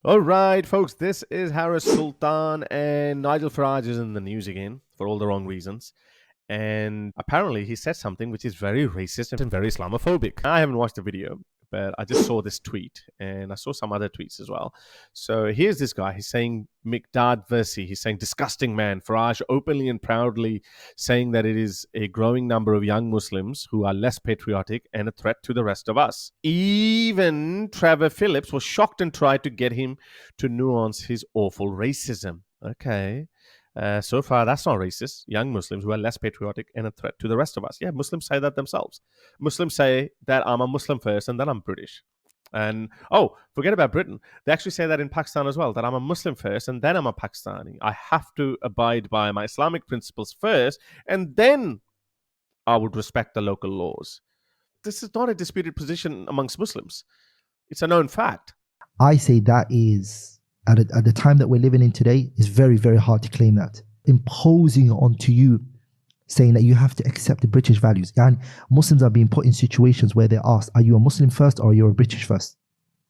All right, folks, this is Harris Sultan, and Nigel Farage is in the news again for all the wrong reasons. And apparently, he said something which is very racist and very Islamophobic. I haven't watched the video, but I just saw this tweet, and I saw some other tweets as well. So here's this guy. He's saying Miqdad Versi. He's saying disgusting man. Farage openly and proudly saying that it is a growing number of young Muslims who are less patriotic and a threat to the rest of us. Even Trevor Phillips was shocked and tried to get him to nuance his awful racism. Okay. So far, that's not racist. Young Muslims who are less patriotic and a threat to the rest of us. Yeah, Muslims say that themselves. Muslims say that I'm a Muslim first and then I'm British. And forget about Britain. They actually say that in Pakistan as well, that I'm a Muslim first and then I'm a Pakistani. I have to abide by my Islamic principles first and then I would respect the local laws. This is not a disputed position amongst Muslims. It's a known fact. I say that is, at the time that we're living in today, is very, very hard to claim that. Imposing onto you, saying that you have to accept the British values. And Muslims are being put in situations where they're asked, are you a Muslim first or are you a British first?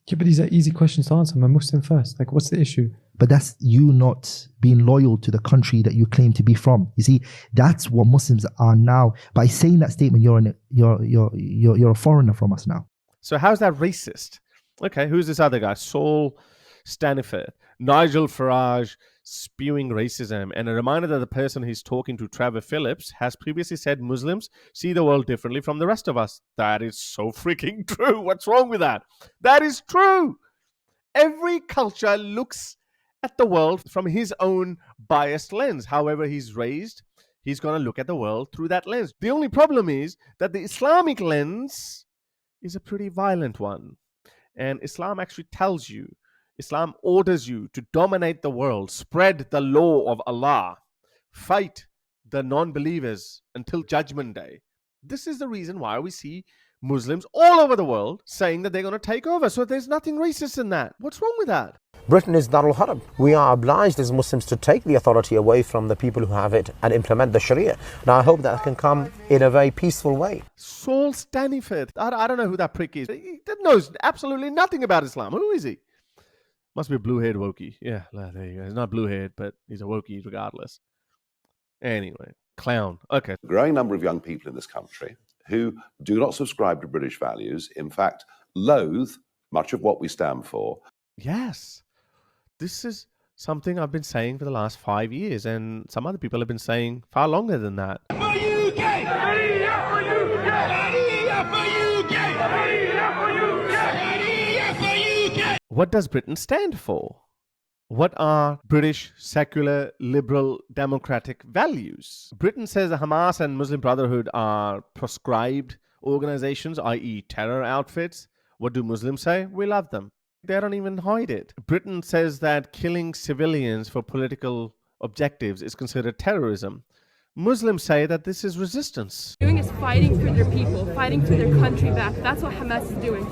Yeah, but these are easy questions to answer. I'm a Muslim first. Like, what's the issue? But that's you not being loyal to the country that you claim to be from. You see, that's what Muslims are now. By saying that statement, you're a foreigner from us now. So how's that racist? Okay, who's this other guy? Saul Staniford, Nigel Farage spewing racism, and a reminder that the person he's talking to, Trevor Phillips, has previously said Muslims see the world differently from the rest of us. That is so freaking true. What's wrong with that? That is true. Every culture looks at the world from his own biased lens. However he's raised, he's going to look at the world through that lens. The only problem is that the Islamic lens is a pretty violent one. And Islam actually tells you, Islam orders you to dominate the world, spread the law of Allah, fight the non-believers until Judgment Day. This is the reason why we see Muslims all over the world saying that they're going to take over. So there's nothing racist in that. What's wrong with that? Britain is Darul Harb. We are obliged as Muslims to take the authority away from the people who have it and implement the Sharia. Now, I hope that can come in a very peaceful way. Saul Staniford. I don't know who that prick is. He knows absolutely nothing about Islam. Who is he? Must be a blue-haired wokey. Yeah, there you go. He's not blue-haired, but he's a wokey regardless. Anyway, clown. Okay. A growing number of young people in this country who do not subscribe to British values, in fact, loathe much of what we stand for. Yes. This is something I've been saying for the last 5 years, and some other people have been saying far longer than that. What does Britain stand for? What are British secular, liberal, democratic values? Britain says the Hamas and Muslim Brotherhood are proscribed organizations, i.e. terror outfits. What do Muslims say? We love them. They don't even hide it. Britain says that killing civilians for political objectives is considered terrorism. Muslims say that this is resistance. Doing is fighting for their people, fighting for their country back. That's what Hamas is doing.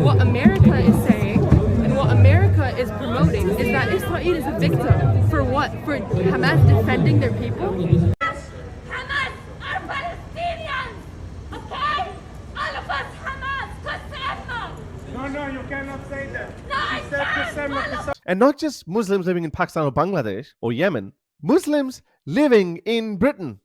What America is saying and what America is promoting is that Israel is a victim. For what? For Hamas defending their people? Hamas are Palestinians, okay? All of us Hamas, Qassam. No, you cannot say that. No, I can't. And not just Muslims living in Pakistan or Bangladesh or Yemen. Muslims living in Britain.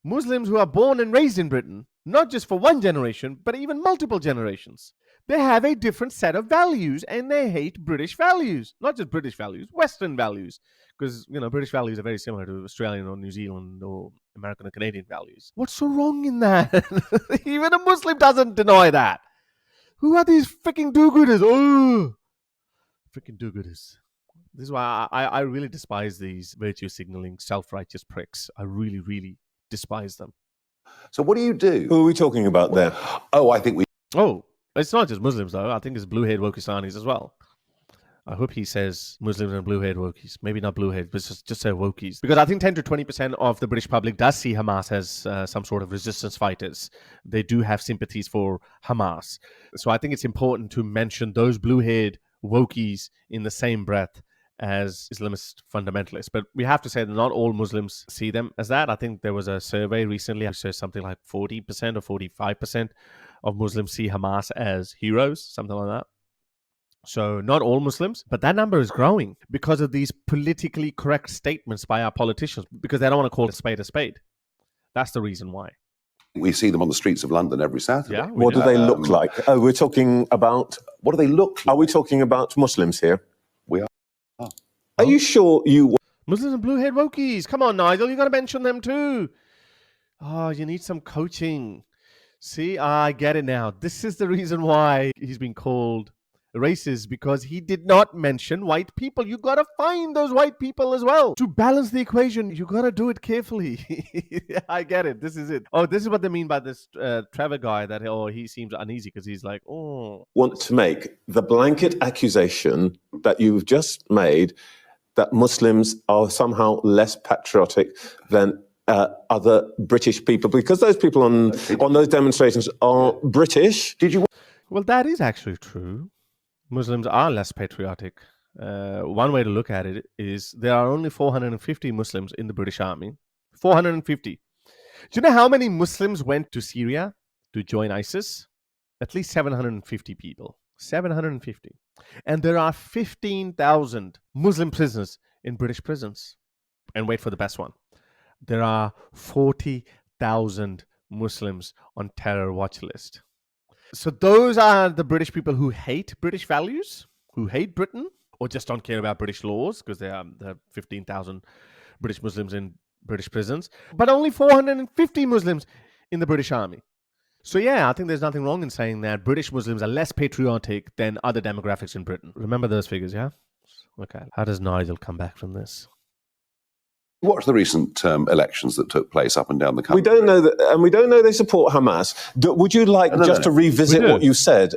Muslims who are born and raised in Britain, not just for one generation, but even multiple generations. They have a different set of values and they hate British values. Not just British values, Western values. Because, British values are very similar to Australian or New Zealand or American or Canadian values. What's so wrong in that? Even a Muslim doesn't deny that. Who are these freaking do-gooders? Oh, freaking do-gooders. This is why I really despise these virtue signaling, self-righteous pricks. I really, really despise them. So what do you do? Who are we talking about there? I think we... Oh, it's not just Muslims, though. I think it's blue-haired Wokistanis as well. I hope he says Muslims and blue-haired Wokies. Maybe not blue-haired, but just say Wokies. Because I think 10 to 20% of the British public does see Hamas as some sort of resistance fighters. They do have sympathies for Hamas. So I think it's important to mention those blue-haired Wokies in the same breath as Islamist fundamentalists. But we have to say that not all Muslims see them as that. I think there was a survey recently that says something like 40% or 45% of Muslims see Hamas as heroes, something like that. So not all Muslims, but that number is growing because of these politically correct statements by our politicians, because they don't want to call a spade a spade. That's the reason why. We see them on the streets of London every Saturday. Yeah, What do they look like? Oh, we're talking about... What do they look like? Are we talking about Muslims here? We are. Are you sure you... Muslims and blue-haired wokies. Come on, Nigel, you got to mention them too. Oh, you need some coaching. See, I get it now. This is the reason why he's been called racist, because he did not mention white people. You got to find those white people as well. To balance the equation, you got to do it carefully. I get it. This is it. Oh, this is what they mean by this Trevor guy, that he seems uneasy because he's like, oh. Want to make the blanket accusation that you've just made that Muslims are somehow less patriotic than other British people, because those people on those demonstrations are British. Did you? Well, that is actually true. Muslims are less patriotic. One way to look at it is there are only 450 Muslims in the British Army. 450. Do you know how many Muslims went to Syria to join ISIS? At least 750 people. 750. And there are 15,000 Muslim prisoners in British prisons. And wait for the best one. There are 40,000 Muslims on terror watch list. So those are the British people who hate British values, who hate Britain, or just don't care about British laws, because there are 15,000 British Muslims in British prisons, but only 450 Muslims in the British Army. So yeah, I think there's nothing wrong in saying that British Muslims are less patriotic than other demographics in Britain. Remember those figures, yeah? Okay. How does Nigel come back from this? Watch the recent elections that took place up and down the country. We don't know that, and we don't know they support Hamas. Would you like to revisit what you said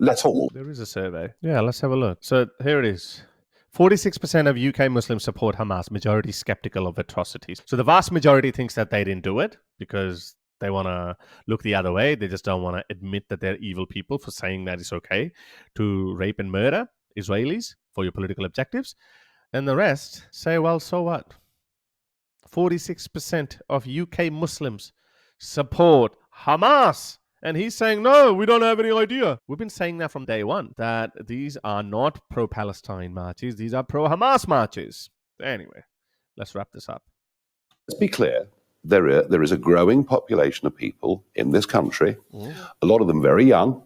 at all? There is a survey. Yeah, let's have a look. So here it is. 46% of UK Muslims support Hamas, majority skeptical of atrocities. So the vast majority thinks that they didn't do it because they want to look the other way. They just don't want to admit that they're evil people for saying that it's okay to rape and murder Israelis for your political objectives. And the rest say, well, so what? 46% of UK Muslims support Hamas. And he's saying, no, we don't have any idea. We've been saying that from day one, that these are not pro-Palestine marches. These are pro-Hamas marches. Anyway, let's wrap this up. Let's be clear. There is a growing population of people in this country, a lot of them very young,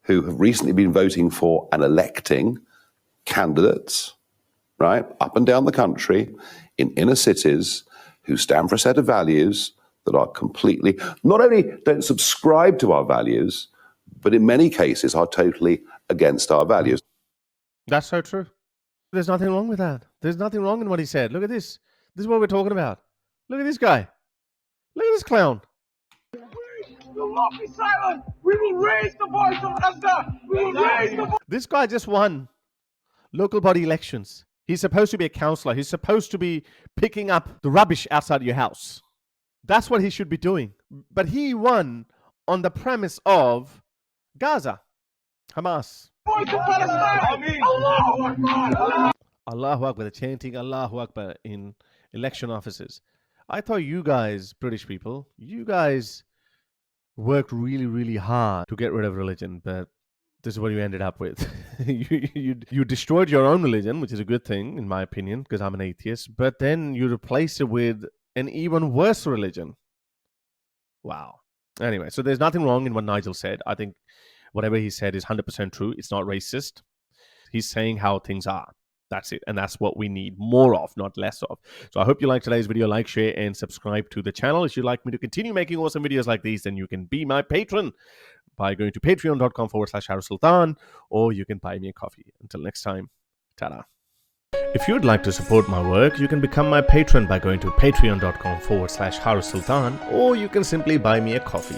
who have recently been voting for and electing candidates, right, up and down the country, in inner cities, who stand for a set of values that are completely, not only don't subscribe to our values, but in many cases are totally against our values. That's so true. There's nothing wrong with that. There's nothing wrong in what he said. Look at this. This is what we're talking about. Look at this guy. Look at this clown. We will not be silent. We will raise the voice of Gaza. We will raise the voice. This guy just won local body elections. He's supposed to be a counselor. He's supposed to be picking up the rubbish outside your house. That's what he should be doing. But he won on the premise of Gaza, Hamas. Voice of Palestine. Allahu Akbar. Allahu Akbar, the chanting Allahu Akbar in election offices. I thought you guys, British people, you guys worked really, really hard to get rid of religion, but this is what you ended up with. you destroyed your own religion, which is a good thing, in my opinion, because I'm an atheist, but then you replaced it with an even worse religion. Wow. Anyway, so there's nothing wrong in what Nigel said. I think whatever he said is 100% true. It's not racist. He's saying how things are. That's it. And that's what we need more of, not less of. So I hope you liked today's video. Like, share, and subscribe to the channel. If you'd like me to continue making awesome videos like these, then you can be my patron by going to patreon.com/Farage Sultan, or you can buy me a coffee. Until next time, ta-da. If you'd like to support my work, you can become my patron by going to patreon.com/Farage Sultan, or you can simply buy me a coffee.